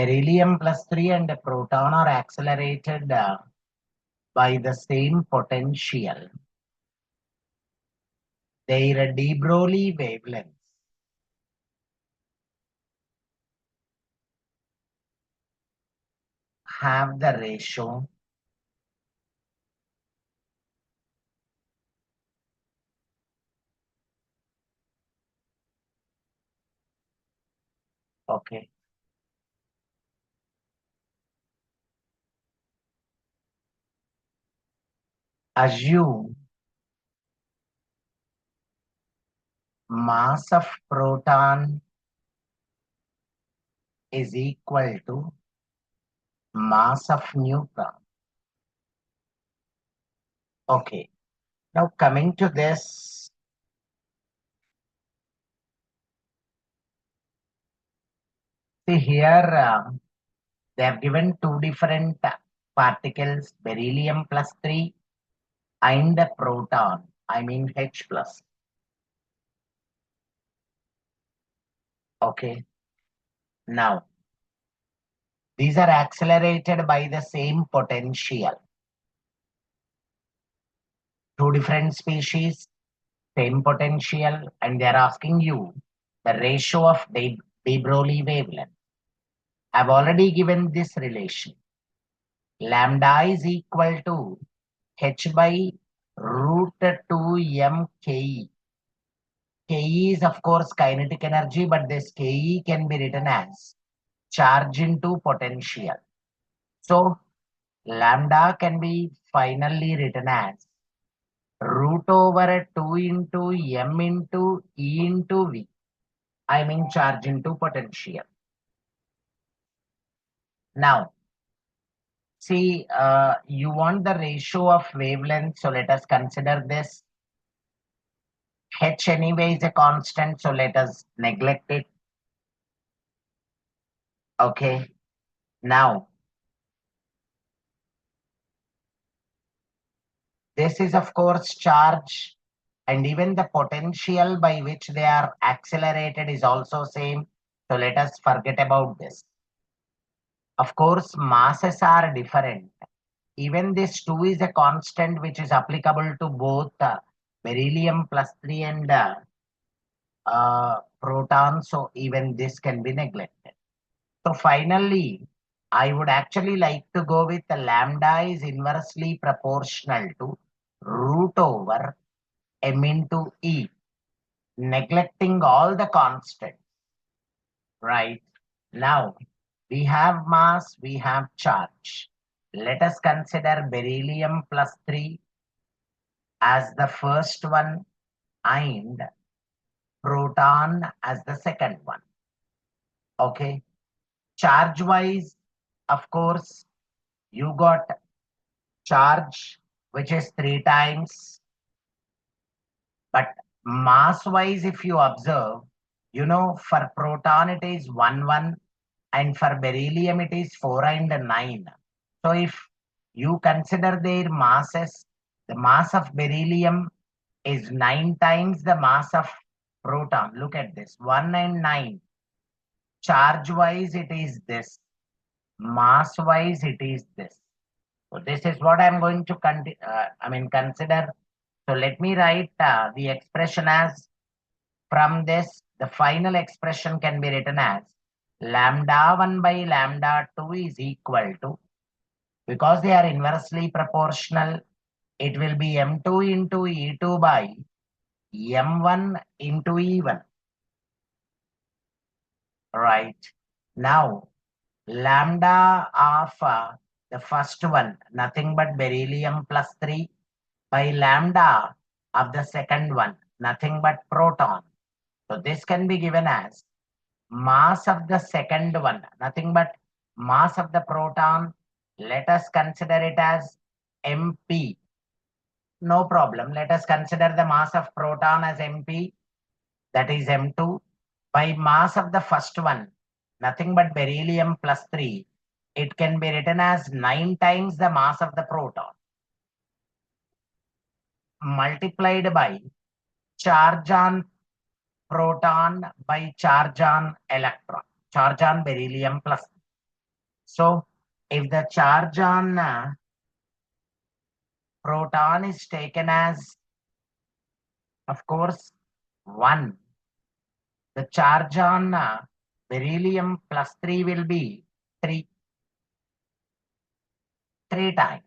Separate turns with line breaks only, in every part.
beryllium plus 3 and a proton are accelerated by the same potential, their de Broglie wavelengths have the ratio okay. Assume mass of proton is equal to mass of neutron. Okay. Now coming to this, see here they have given two different particles, beryllium plus 3 and a proton, I mean H plus. Okay. Now, these are accelerated by the same potential. Two different species, same potential, and they're asking you the ratio of de Broglie wavelength. I've already given this relation. Lambda is equal to h by root 2 m ke. Ke is of course kinetic energy, but this ke can be written as charge into potential. So lambda can be finally written as root over 2 into m into E into V. I mean charge into potential. Now, see, you want the ratio of wavelength. So let us consider this. H anyway is a constant. So let us neglect it. Okay. Now, this is of course charge, and even the potential by which they are accelerated is also same. So let us forget about this. Of course, masses are different. Even this 2 is a constant which is applicable to both beryllium plus 3 and proton. So even this can be neglected. So finally, I would actually like to go with the lambda is inversely proportional to root over m into E, neglecting all the constants, right? Now, we have mass, we have charge. Let us consider beryllium plus 3 as the first one and proton as the second one. Okay. Charge wise, of course, you got charge, which is 3 times. But mass wise, if you observe, for proton it is 1, 1, and for beryllium it is 4 and 9. So if you consider their masses, the mass of beryllium is 9 times the mass of proton. Look at this, 1 and 9. Charge wise it is this, mass wise it is this. So this is what I'm going to consider. So let me write the expression as, from this the final expression can be written as lambda 1 by lambda 2 is equal to, because they are inversely proportional, it will be m2 into E2 by m1 into E1. Right. Now, lambda of the first one, nothing but beryllium plus 3 by lambda of the second one, nothing but proton. So this can be given as mass of the second one, nothing but mass of the proton. Let us consider it as MP. No problem. Let us consider the mass of proton as MP, that is M2, by mass of the first one, nothing but beryllium plus 3. It can be written as 9 times the mass of the proton multiplied by charge on proton by charge on electron, charge on beryllium plus. So if the charge on proton is taken as, of course, 1, the charge on beryllium plus 3 will be 3 times.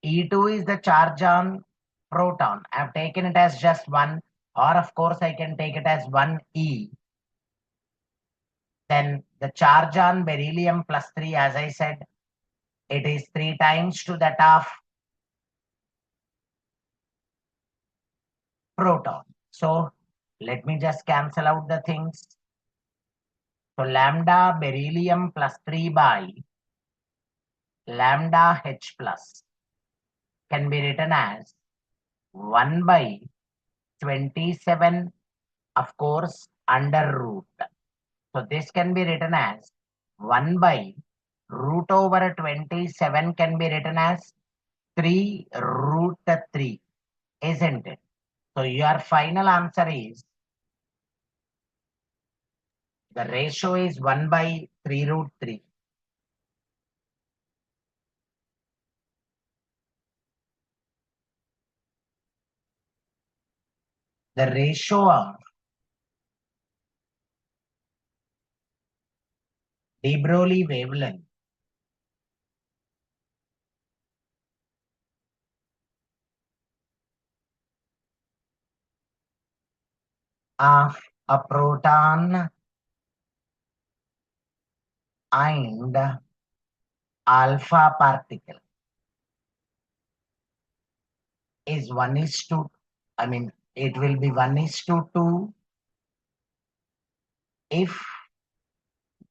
E2 is the charge on proton. I have taken it as just 1, or of course I can take it as 1E. Then the charge on beryllium plus 3, as I said, it is 3 times to that of proton. So let me just cancel out the things. So lambda beryllium plus 3 by lambda H plus can be written as 1 by 27, of course, under root. So this can be written as 1 by root over 27 can be written as 3 root 3, isn't it? So your final answer is, the ratio is 1 by 3 root 3. The ratio of de Broglie wavelength of a proton and alpha particle is 1 is to, I mean, it will be 1 is to 2 if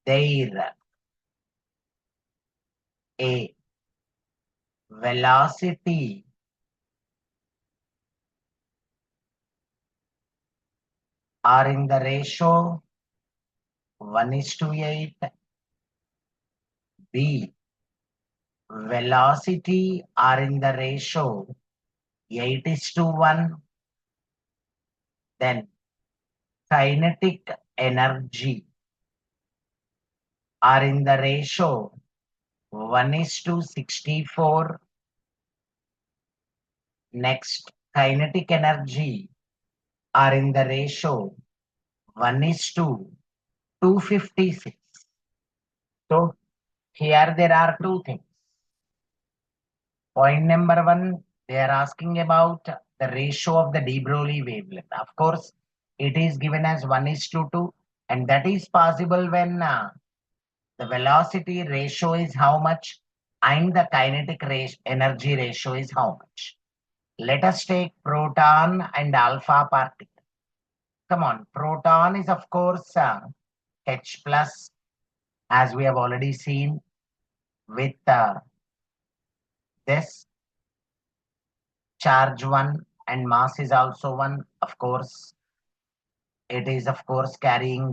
their a velocity are in the ratio 1 is to 8, B velocity are in the ratio 8 is to 1, then kinetic energy are in the ratio 1 is to 64. Next, kinetic energy are in the ratio 1 is to 256. So here there are two things. Point number 1, they are asking about the ratio of the de Broglie wavelength. Of course, it is given as 1 is to 2, and that is possible when the velocity ratio is how much and the kinetic energy ratio is how much. Let us take proton and alpha particle. Come on, proton is of course H plus, as we have already seen with this charge 1 and mass is also 1. Of course, it is of course carrying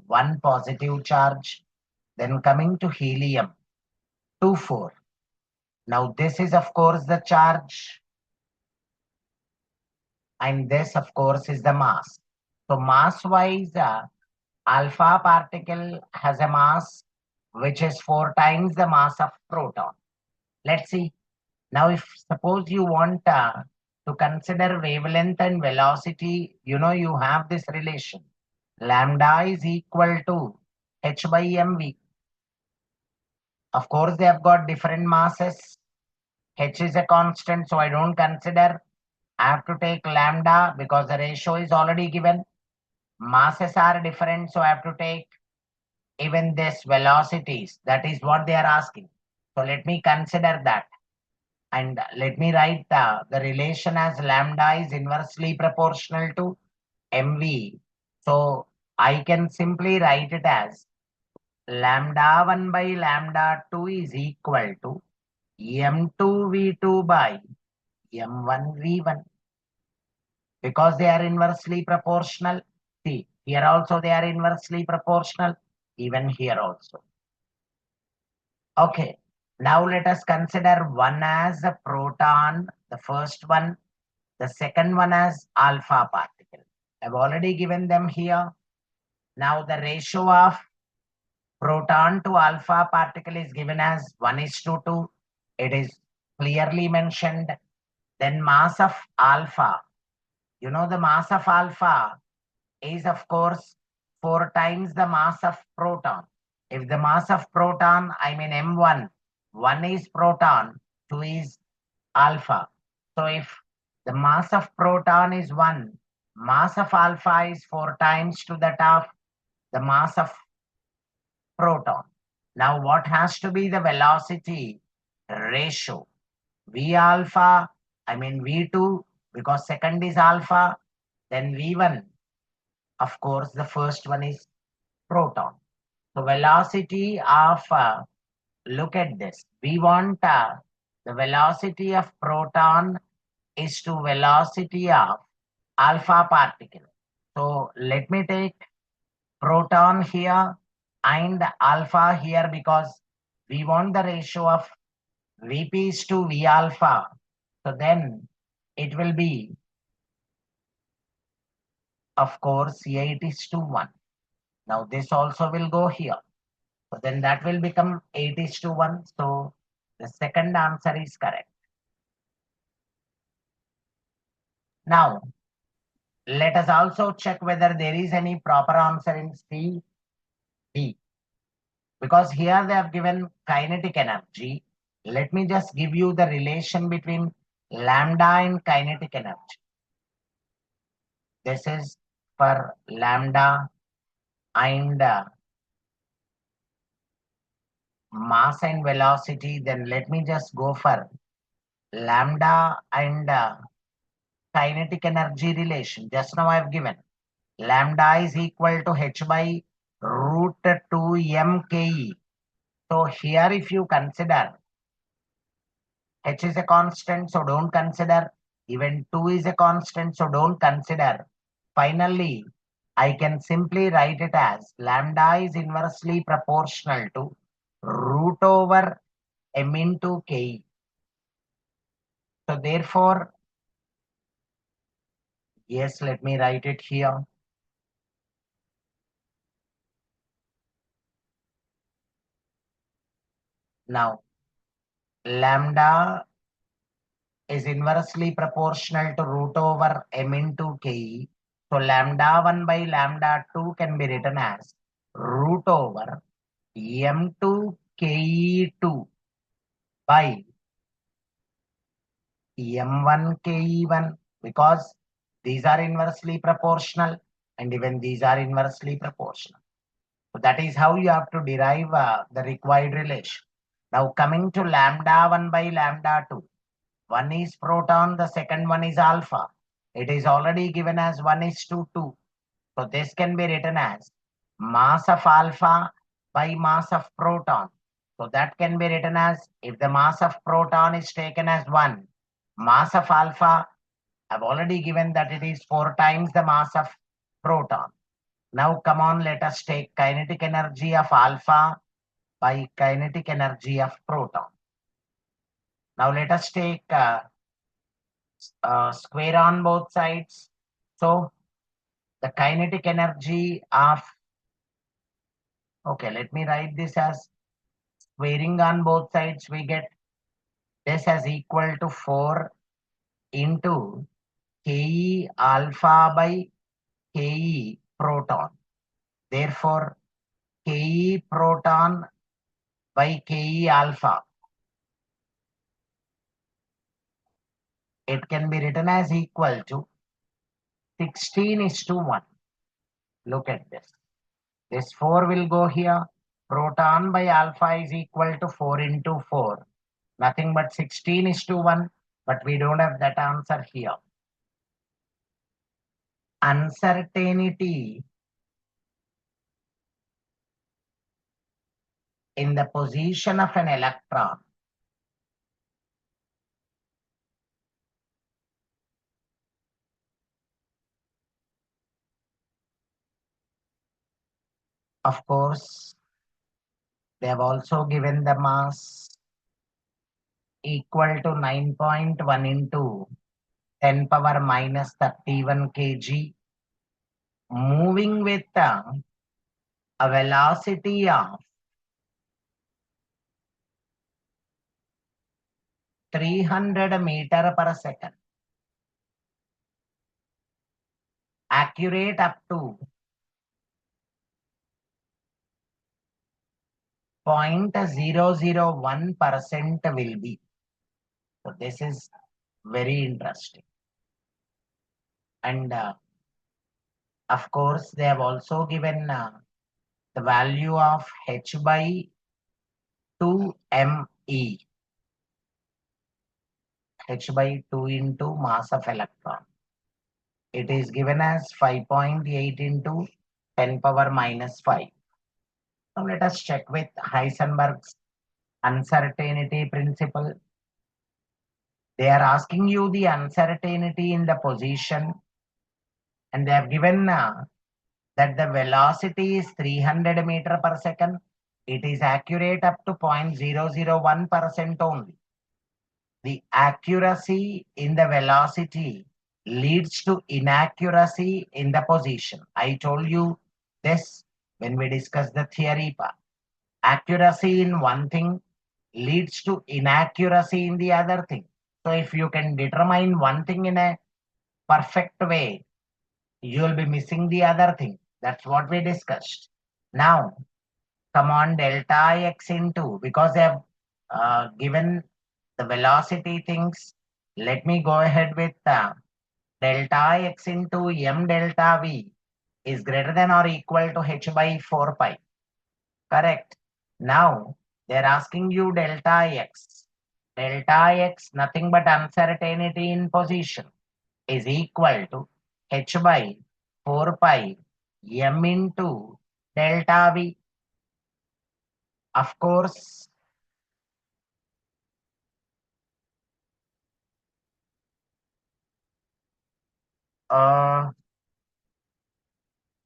1 positive charge. Then coming to helium, 2, 4. Now this is of course the charge, and this of course is the mass. So mass wise, alpha particle has a mass which is 4 times the mass of proton. Let's see. Now if suppose you want to consider wavelength and velocity, you have this relation. Lambda is equal to h by mv. Of course, they have got different masses. H is a constant, so I don't consider. I have to take lambda because the ratio is already given. Masses are different, so I have to take even this velocities. That is what they are asking. So let me consider that. And let me write the relation as lambda is inversely proportional to mv. So I can simply write it as lambda 1 by lambda 2 is equal to m2 v2 by m1 v1, because they are inversely proportional. See, here also they are inversely proportional, even here also. Okay, now let us consider one as a proton, the first one, the second one as alpha particle. I've already given them here. Now the ratio of Proton to alpha particle is given as 1:2. It is clearly mentioned. Then mass of alpha. You know the mass of alpha is of course 4 times the mass of proton. If the mass of proton, I mean M1, 1 is proton, 2 is alpha. So if the mass of proton is 1, mass of alpha is 4 times to that of the mass of proton. Now what has to be the velocity ratio? V alpha, I mean V2, because second is alpha, then V1. Of course, the first one is proton. So velocity of, look at this. We want the velocity of proton is to velocity of alpha particle. So let me take proton here and alpha here because we want the ratio of Vp is to V alpha. So then it will be, of course, 8 is to 1. Now this also will go here. So then that will become 8 is to 1. So the second answer is correct. Now, let us also check whether there is any proper answer in C, D. Because here they have given kinetic energy. Let me just give you the relation between lambda and kinetic energy. This is for lambda and mass and velocity. Then let me just go for lambda and kinetic energy relation. Just now I have given lambda is equal to h by root 2 mke. So here if you consider h is a constant, so don't consider. Even 2 is a constant, so don't consider. Finally, I can simply write it as lambda is inversely proportional to root over m into ke. So therefore, yes, let me write it here. Now, lambda is inversely proportional to root over m into ke. So lambda 1 by lambda 2 can be written as root over m2 ke2 by m1 ke1 because these are inversely proportional and even these are inversely proportional. So that is how you have to derive the required relation. Now coming to lambda 1 by lambda 2. One is proton, the second one is alpha. It is already given as 1 is to 2. So this can be written as mass of alpha by mass of proton. So that can be written as if the mass of proton is taken as 1, mass of alpha, I've already given that it is 4 times the mass of proton. Now come on, let us take kinetic energy of alpha by kinetic energy of proton. Now let us take square on both sides. So the kinetic energy of, okay, let me write this as squaring on both sides. We get this as equal to 4 into Ke alpha by Ke proton. Therefore, Ke proton by Ke alpha, it can be written as equal to 16 is to 1. Look at this. This 4 will go here. Proton by alpha is equal to 4 into 4. Nothing but 16 is to 1. But we don't have that answer here. Uncertainty in the position of an electron. Of course, they have also given the mass equal to 9.1 into 10 power minus 31 kg, moving with a velocity of 300 meter per second. Accurate up to 0.001% will be. So this is very interesting. And of course, they have also given the value of h by 2me, h by 2 into mass of electron. It is given as 5.8 into 10 power minus 5. Now let us check with Heisenberg's uncertainty principle. They are asking you the uncertainty in the position, and they have given that the velocity is 300 meter per second. It is accurate up to 0.001% only. The accuracy in the velocity leads to inaccuracy in the position. I told you this when we discussed the theory part. Accuracy in one thing leads to inaccuracy in the other thing. So if you can determine one thing in a perfect way, you will be missing the other thing. That's what we discussed. Now, come on, delta x into, because they have given the velocity things. Let me go ahead with delta x into m delta v is greater than or equal to h by 4 pi. Correct. Now, they're asking you delta x. Delta x, nothing but uncertainty in position, is equal to h by 4 pi m into delta v. Of course, come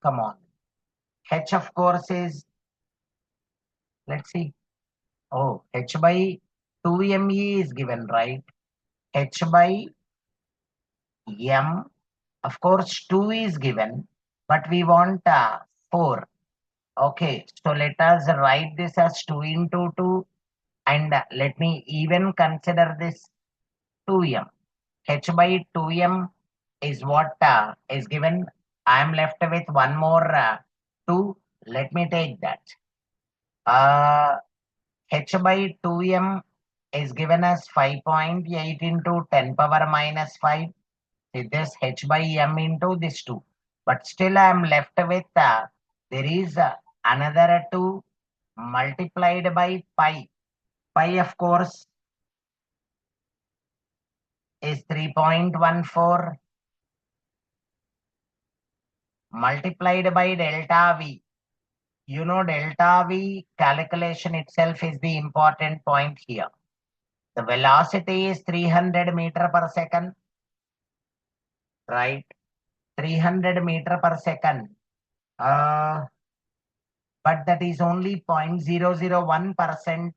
on. H, of course, is, let's see. Oh, h by 2me is given, right? H by m, of course, 2 is given, but we want 4. Okay, so let us write this as 2 into 2, and let me even consider this 2m. H by 2m is what is given. I am left with one more 2. Let me take that. H by 2m is given as 5.8 into 10 power minus 5. See this h by m into this 2. But still I am left with, there is another 2 multiplied by pi. Pi, of course, is 3.14 multiplied by delta v. You know, delta v calculation itself is the important point here. The velocity is 300 meter per second, right? 300 meter per second. But that is only 0.001%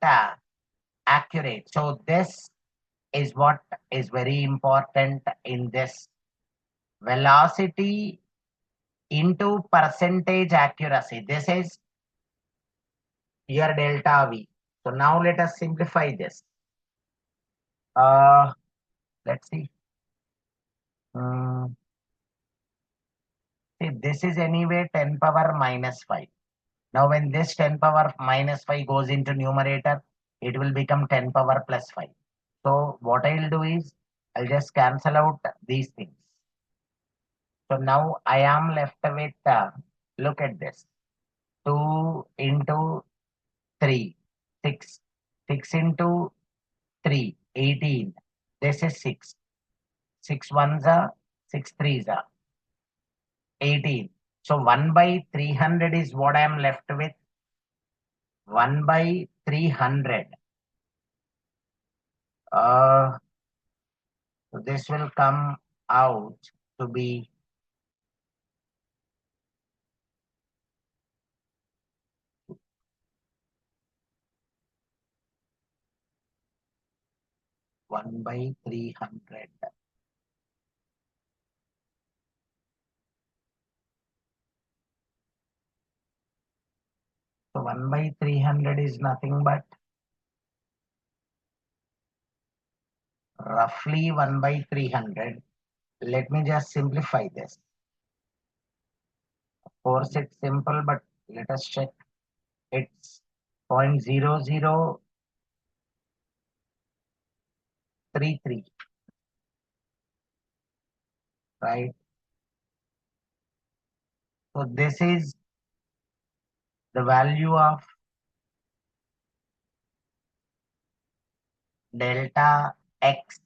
accurate. So this is what is very important in this. Velocity into percentage accuracy. This is your delta V. So now let us simplify this. Let's see. See, this is anyway 10 power minus 5. Now when this 10 power minus 5 goes into numerator, it will become 10 power plus 5. So what I'll do is, I'll just cancel out these things. So now I am left with, look at this. 2 into 3, 6. 6 into 3, 18. This is 6. 6 ones are, 6 threes are 18. So 1 by 300 is what I am left with. 1 by 300. So this will come out to be 1 by 300. So 1 by 300 is nothing but roughly 1 by 300. Let me just simplify this. Of course, it's simple, but let us check. It's 0.0033, right? So this is the value of delta x.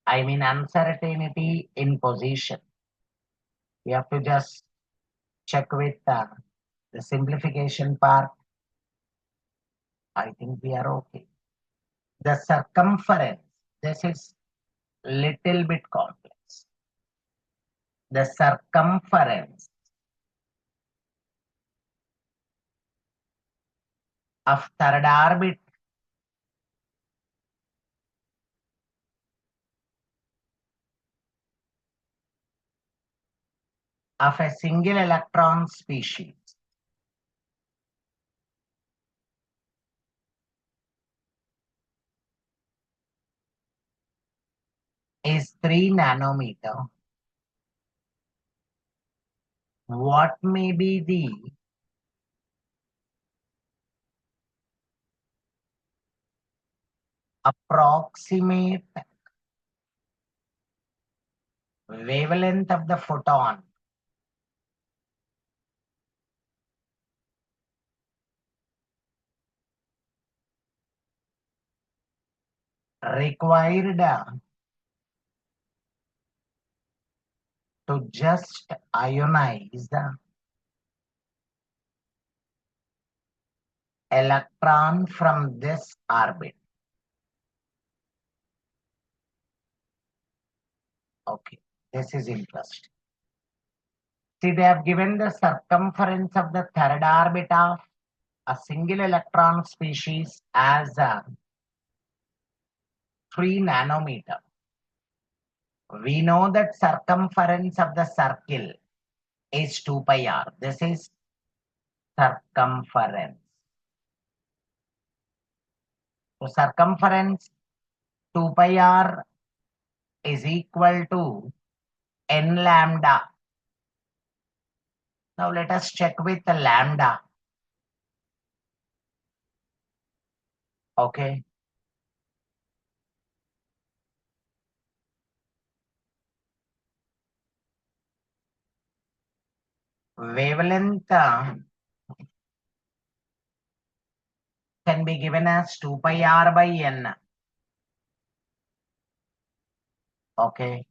I mean uncertainty in position. We have to just check with the simplification part. I think we are okay. The circumference, this is little bit complex. The circumference of third orbit of a single electron species is 3 nanometer. What may be the approximate wavelength of the photon required to just ionize the electron from this orbit? Okay, this is interesting. See, they have given the circumference of the third orbit of a single electron species as 3 nanometer. We know that circumference of the circle is 2 pi r. This is circumference. So circumference 2 pi r is equal to n lambda. Now let us check with the lambda. Okay. Wavelength can be given as 2 pi r by n. Okay.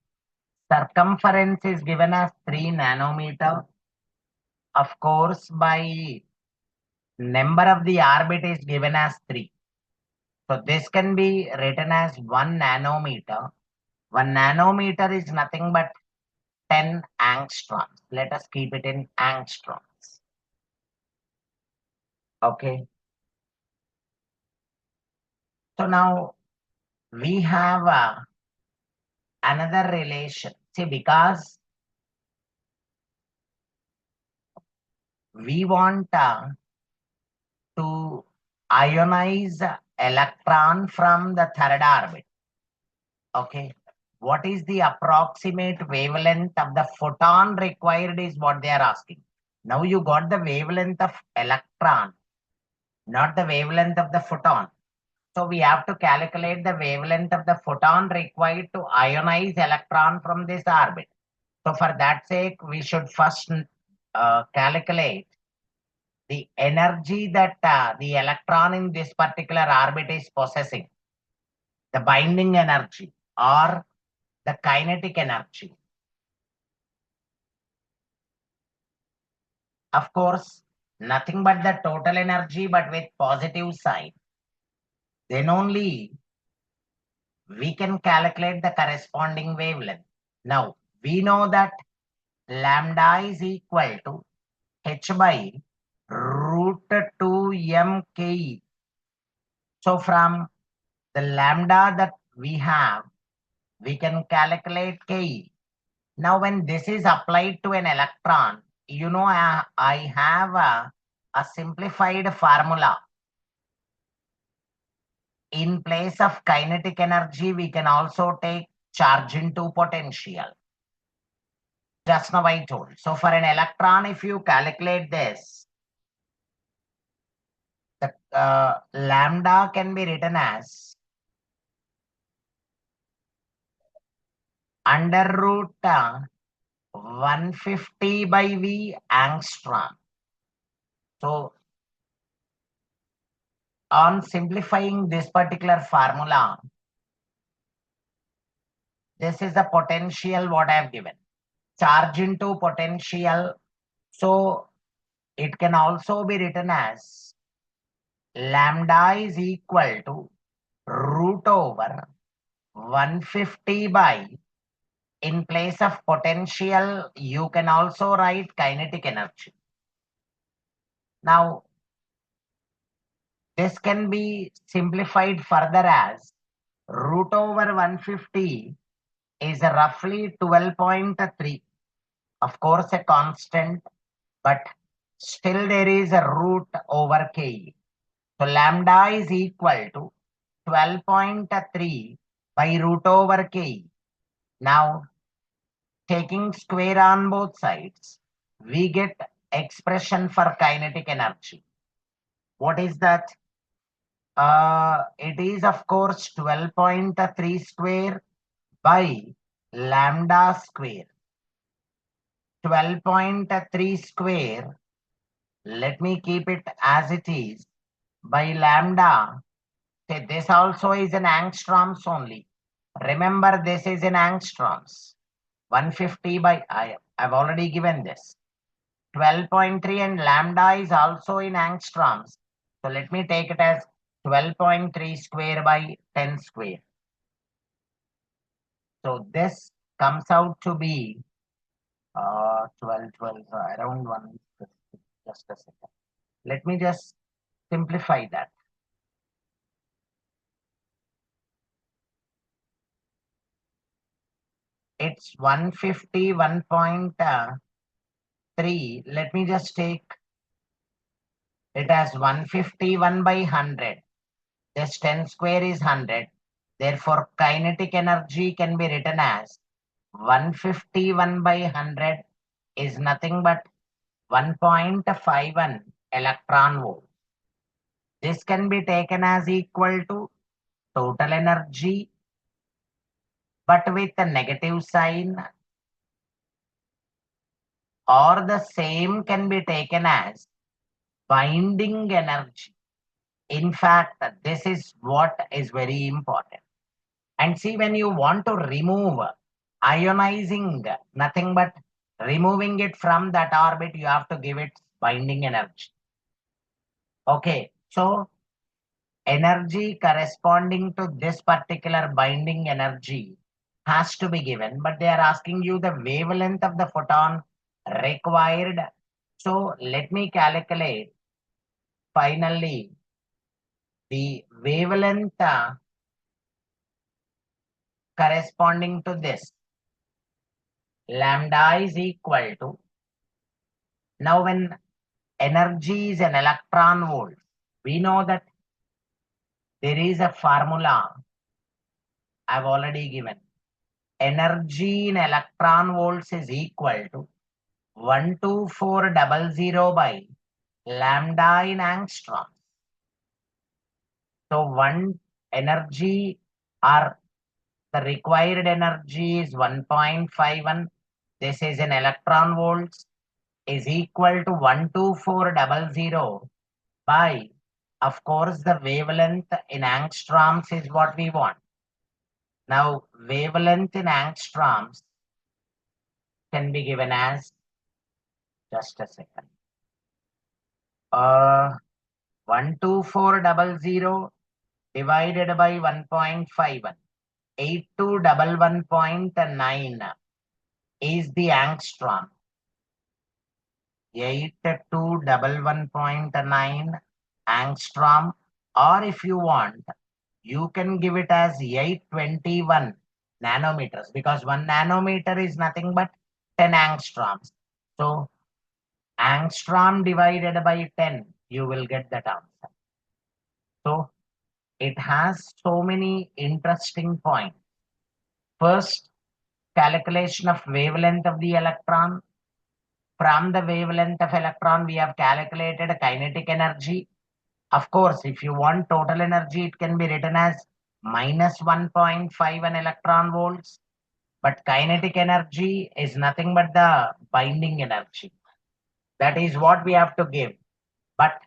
Circumference is given as 3 nanometer. Of course, by number of the orbit is given as 3. So this can be written as 1 nanometer. 1 nanometer is nothing but 10 angstroms. Let us keep it in angstroms. Okay. So now we have another relation. See, because we want to ionize electron from the third orbit. Okay. What is the approximate wavelength of the photon required is what they are asking. Now you got the wavelength of electron, not the wavelength of the photon. So we have to calculate the wavelength of the photon required to ionize electron from this orbit. So for that sake, we should first calculate the energy that the electron in this particular orbit is possessing, the binding energy or the kinetic energy. Of course, nothing but the total energy, but with positive sign. Then only we can calculate the corresponding wavelength. Now, we know that lambda is equal to h by root 2 mke. So from the lambda that we have, we can calculate ke. Now, when this is applied to an electron, you know, I have a simplified formula. in place of kinetic energy, we can also take charge into potential. Just now I told. So for an electron, if you calculate this, the lambda can be written as under root 150 by V angstrom. So on simplifying this particular formula, this is the potential what I have given. Charge into potential. So it can also be written as lambda is equal to root over 150 by, in place of potential, you can also write kinetic energy. Now, this can be simplified further as root over 150 is roughly 12.3. Of course, a constant, but still there is a root over k. So lambda is equal to 12.3 by root over k. Now, taking square on both sides, we get expression for kinetic energy. What is that? It is, of course, 12.3 square by lambda square. 12.3 square, let me keep it as it is, by lambda. Say this also is in angstroms only. Remember, this is in angstroms. 150 by, I've already given this. 12.3 and lambda is also in angstroms. So let me take it as 12.3 square by 10 square. So this comes out to be 12, around 150. Just a second. Let me just simplify that. It's 151.3. Let me just take it as 151 by 100. This 10 square is 100. Therefore, kinetic energy can be written as 151 by 100 is nothing but 1.51 electron volt. This can be taken as equal to total energy, but with a negative sign, or the same can be taken as binding energy. In fact, this is what is very important. And see, when you want to remove ionizing, nothing but removing it from that orbit, you have to give it binding energy. Okay, so energy corresponding to this particular binding energy has to be given, but they are asking you the wavelength of the photon required. So let me calculate finally the wavelength corresponding to this. Lambda is equal to, now when energy is an electron volt, we know that there is a formula I've already given. Energy in electron volts is equal to 12400 by lambda in angstrom. So one energy, or the required energy, is 1.51. This is in electron volts, is equal to 12400 by, of course, the wavelength in angstroms is what we want. Now, wavelength in angstroms can be given as, just a second, 12400 divided by 1.51, 8211.9 is the angstrom. 8211.9 angstrom, or if you want, you can give it as 821 nanometers, because 1 nanometer is nothing but 10 angstroms. So angstrom divided by 10, you will get that answer. So it has so many interesting points. First, calculation of wavelength of the electron. From the wavelength of electron, we have calculated kinetic energy. Of course, if you want total energy, it can be written as minus 1.5 an electron volts. But kinetic energy is nothing but the binding energy. That is what we have to give. But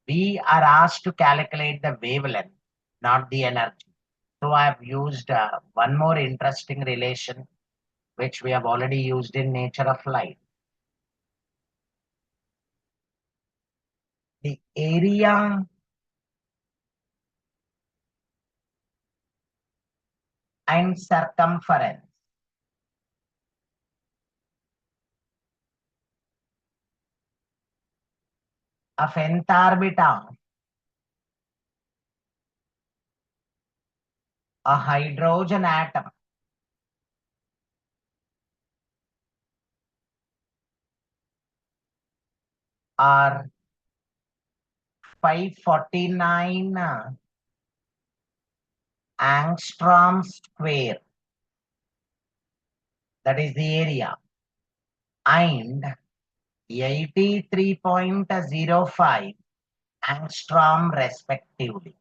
we are asked to calculate the wavelength, not the energy. So I have used one more interesting relation, which we have already used in nature of light. The area and circumference of nth orbit of a hydrogen atom are 549 angstrom square. That is the area. And 83.05 angstrom respectively.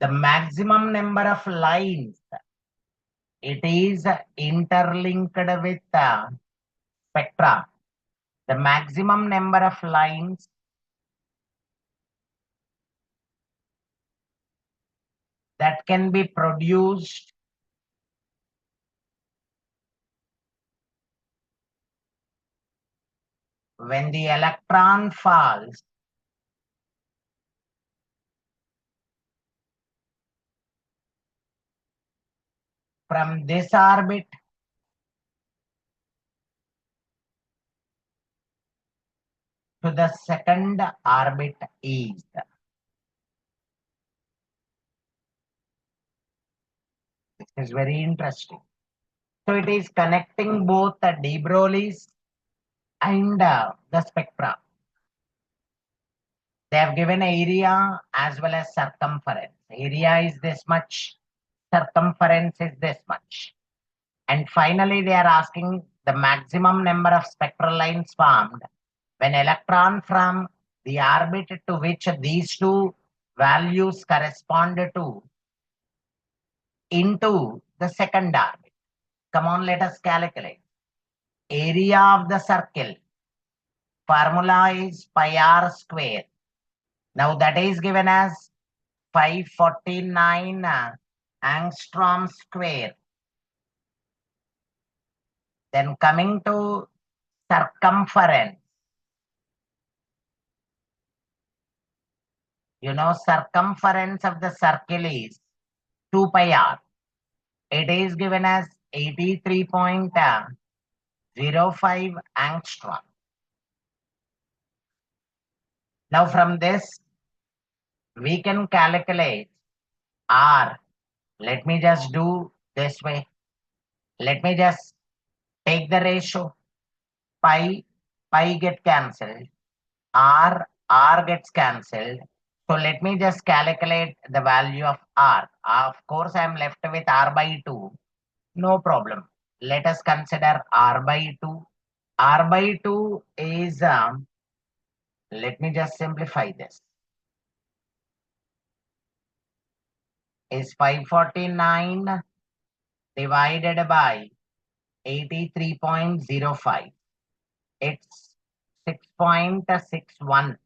The maximum number of lines, it is interlinked with spectra. The maximum number of lines that can be produced when the electron falls from this orbit to the second orbit is. This is very interesting. So it is connecting both the de Broglie's and the spectra. They have given area as well as circumference. Area is this much, circumference is this much. And finally, they are asking the maximum number of spectral lines formed when electron from the orbit to which these two values correspond to into the second orbit. Come on, let us calculate. Area of the circle, formula is pi r square. Now that is given as 549 angstrom square. Then coming to circumference. You know, circumference of the circle is 2 pi r. It is given as 83.05 angstrom. Now from this, we can calculate r. Let me just do this way. Let me just take the ratio. Pi get cancelled. R gets cancelled. So let me just calculate the value of R. Of course, I am left with R by 2. No problem. Let us consider R by 2. R by 2 is, let me just simplify this, is 549 divided by 83.05. It's 6.61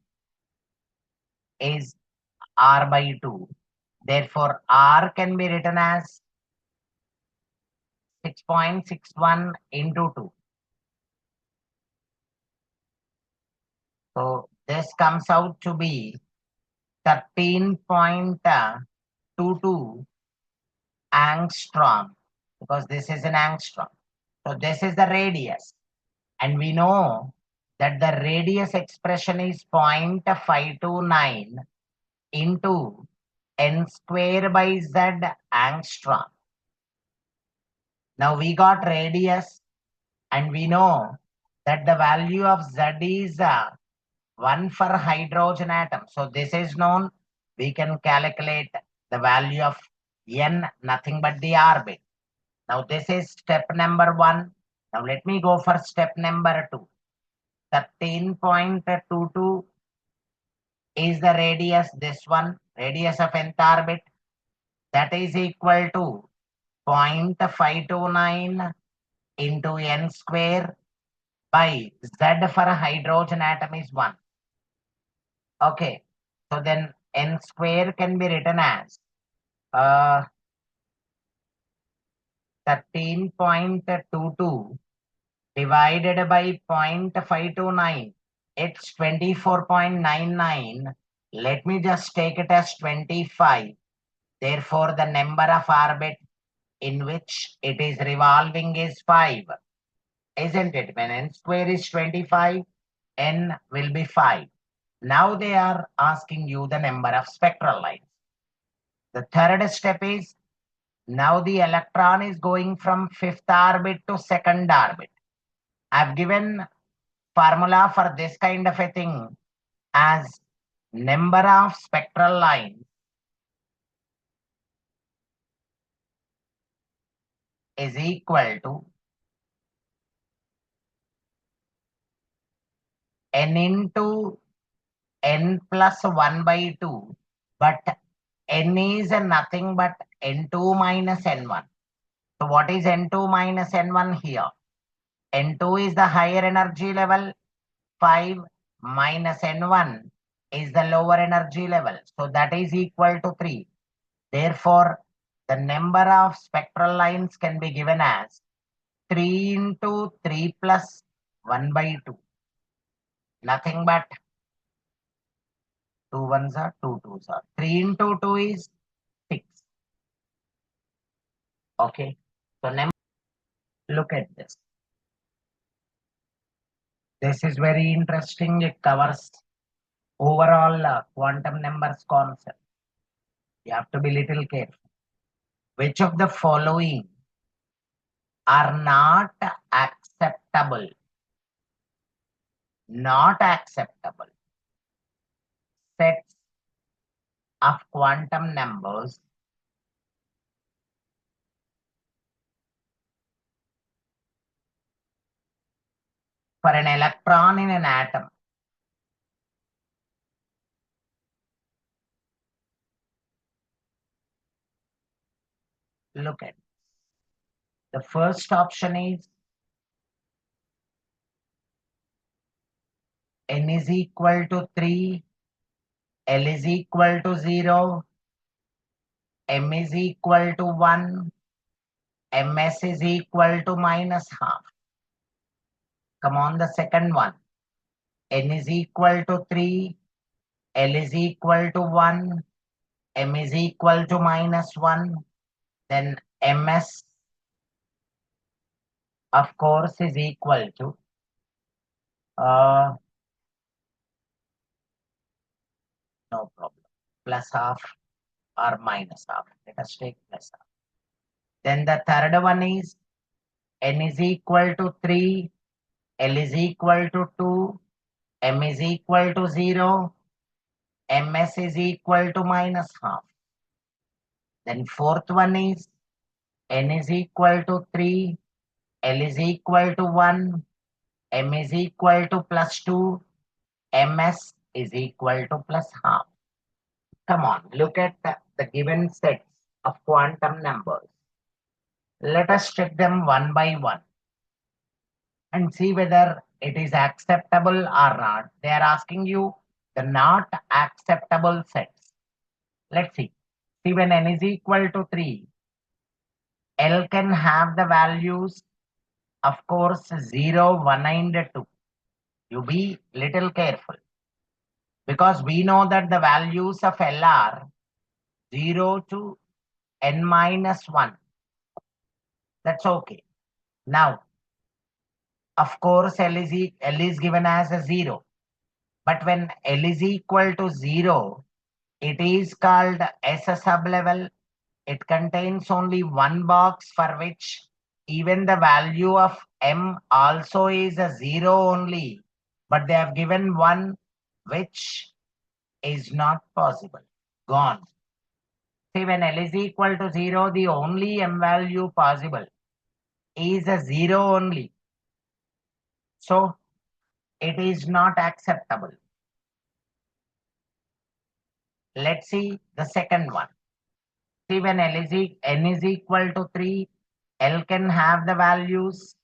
is R by 2. Therefore, R can be written as 6.61 into 2. So this comes out to be 13.22 angstrom, because this is an angstrom. So this is the radius. And we know that the radius expression is 0.529 into n square by z angstrom. Now we got radius and we know that the value of z is 1 for hydrogen atom. So this is known. We can calculate the value of n, nothing but the orbit. Now this is step number 1. Now let me go for step number 2. 13.22 is the radius, this one, radius of nth orbit. That is equal to 0.529 into n square by z for hydrogen atom is 1. Okay, so then n square can be written as 13.22 divided by 0.529. It's 24.99. Let me just take it as 25. Therefore, the number of orbit in which it is revolving is 5. Isn't it? When n square is 25, n will be 5. Now they are asking you the number of spectral lines. The third step is, now the electron is going from 5th orbit to 2nd orbit. I've given formula for this kind of a thing as number of spectral lines is equal to n into n plus 1 by 2, but n is nothing but n2 minus n1. So what is n2 minus n1 here? n2 is the higher energy level, 5 minus n1 is the lower energy level. So that is equal to 3. Therefore, the number of spectral lines can be given as 3 into 3 plus 1 by 2. Nothing but 2 ones are 2 twos are. 3 into 2 is 6. Okay. So look at this. This is very interesting. It covers overall quantum numbers concept. You have to be little careful. Which of the following are not acceptable? Not acceptable sets of quantum numbers for an electron in an atom. Look at this. The first option is n is equal to 3, L is equal to 0, M is equal to 1, MS is equal to minus half. Come on, the second one. N is equal to 3, L is equal to 1, M is equal to minus 1. Then MS, of course, is equal to no problem, plus half or minus half. Let us take plus half. Then the third one is n is equal to 3, L is equal to 2, M is equal to 0, MS is equal to minus half. Then fourth one is n is equal to 3, L is equal to 1, M is equal to plus 2, MS is equal to plus half. Come on, look at the given sets of quantum numbers. Let us check them one by one and see whether it is acceptable or not. They are asking you the not acceptable sets. Let's see. See, when n is equal to 3, L can have the values, of course, 0, 1, and 2. You be little careful because we know that the values of L are 0 to n minus 1. That's okay. Now, of course, L is given as a 0. But when L is equal to 0, it is called S sublevel. It contains only one box for which even the value of M also is a 0 only. But they have given 1 which is not possible. Gone. See, when L is equal to 0, the only M value possible is a 0 only. So it is not acceptable. Let's see the second one. See, when n is equal to 3, L can have the values,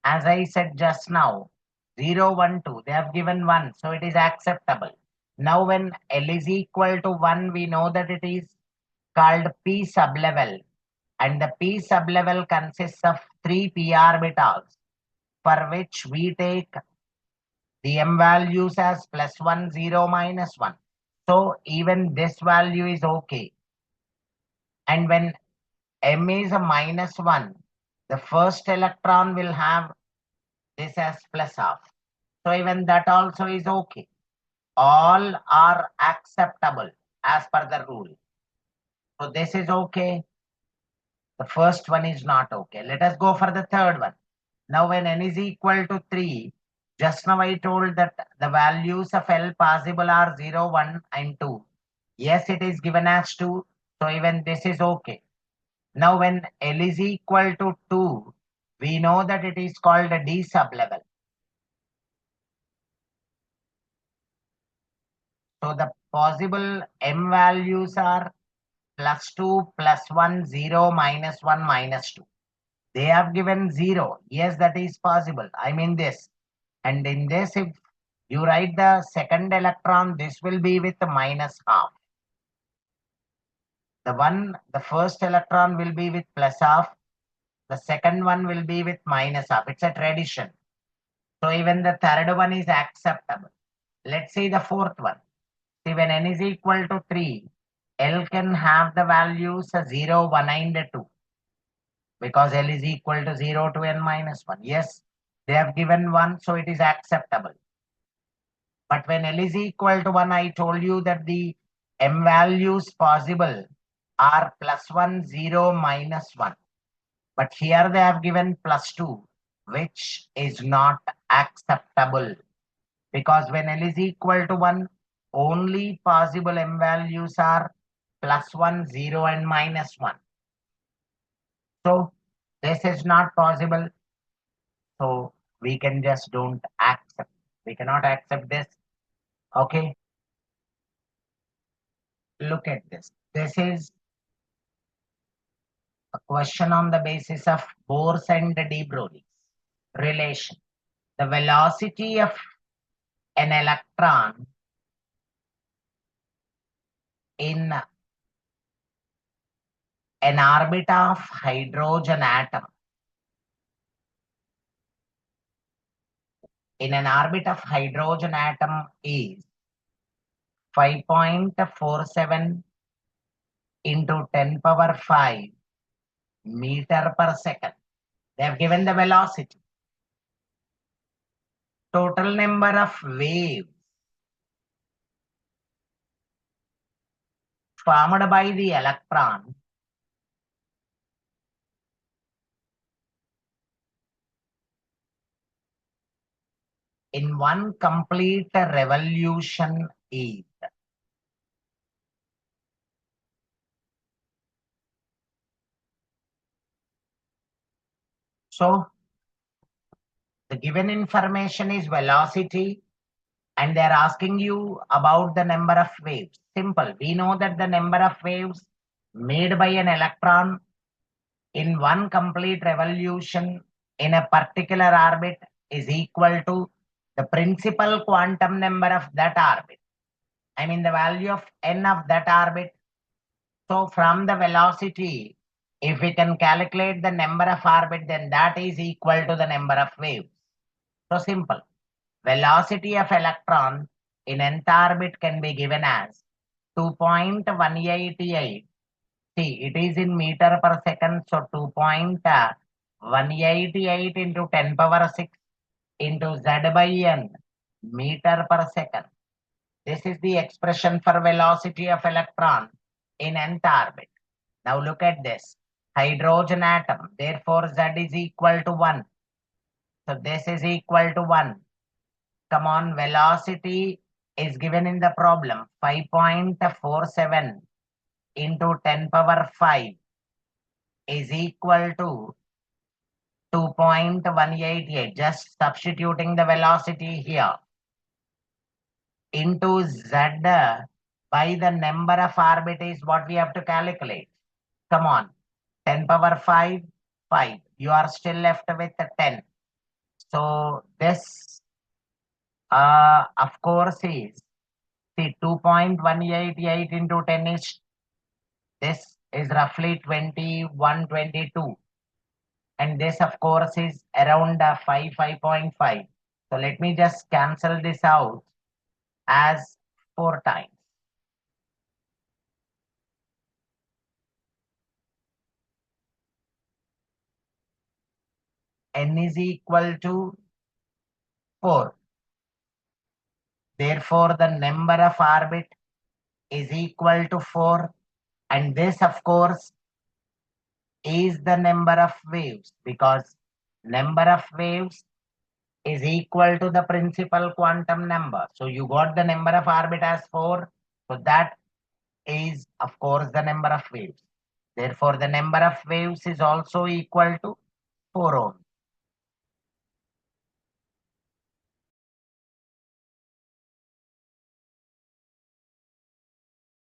as I said just now, 0, 1, 2. They have given 1, so it is acceptable. Now, when L is equal to 1, we know that it is called P sublevel. And the P sublevel consists of 3 P orbitals, for which we take the M values as +1, 0, -1. So even this value is okay. And when M is a -1, the first electron will have this as +half. So even that also is okay. All are acceptable as per the rule. So this is okay. The first one is not okay. Let us go for the third one. Now when n is equal to 3, just now I told that the values of L possible are 0, 1 and 2. Yes, it is given as 2. So even this is okay. Now when L is equal to 2, we know that it is called a D sublevel. So the possible M values are +2, +1, 0, -1, -2. They have given 0. Yes, that is possible. I mean this. And in this, if you write the second electron, this will be with -half. The first electron will be with +half. The second one will be with -half. It's a tradition. So even the third one is acceptable. Let's see the fourth one. See, when n is equal to 3, L can have the values 0, 1 and 2. Because L is equal to 0 to n -1. Yes, they have given 1, so it is acceptable. But when L is equal to 1, I told you that the M values possible are +1, 0, -1. But here they have given +2, which is not acceptable. Because when L is equal to 1, only possible M values are +1, 0, and -1. So this is not possible. So we can just don't accept. We cannot accept this. Okay. Look at this. This is a question on the basis of Bohr's and de Broglie's relation. The velocity of an electron in an orbit of hydrogen atom is 5.47 into 10 power 5 meter per second. They have given the velocity. Total number of waves formed by the electron in one complete revolution is. So the given information is velocity, and they're asking you about the number of waves. Simple. We know that the number of waves made by an electron in one complete revolution in a particular orbit is equal to the principal quantum number of that orbit. I mean the value of n of that orbit. So from the velocity, if we can calculate the number of orbit, then that is equal to the number of waves. So simple. Velocity of electron in nth orbit can be given as 2.188. See, it is in meter per second, so 2.188 into 10 power 6 into z by n meter per second. This is the expression for velocity of electron in nth orbit. Now look at this. Hydrogen atom, therefore z is equal to 1. So this is equal to 1. Come on, velocity is given in the problem. 5.47 into 10 power 5 is equal to 2.188. Just substituting the velocity here into z by the number of orbit is what we have to calculate. Come on. 10 power 5, 5. You are still left with 10. So this, of course, is, see, 2.188 into 10 is, this is roughly 21, 22. And this, of course, is around 5, 5.5. So let me just cancel this out as 4 times. N is equal to 4. Therefore, the number of orbit is equal to 4. And this, of course, is the number of waves, because number of waves is equal to the principal quantum number. So you got the number of orbit as 4. So that is, of course, the number of waves. Therefore, the number of waves is also equal to 4 only.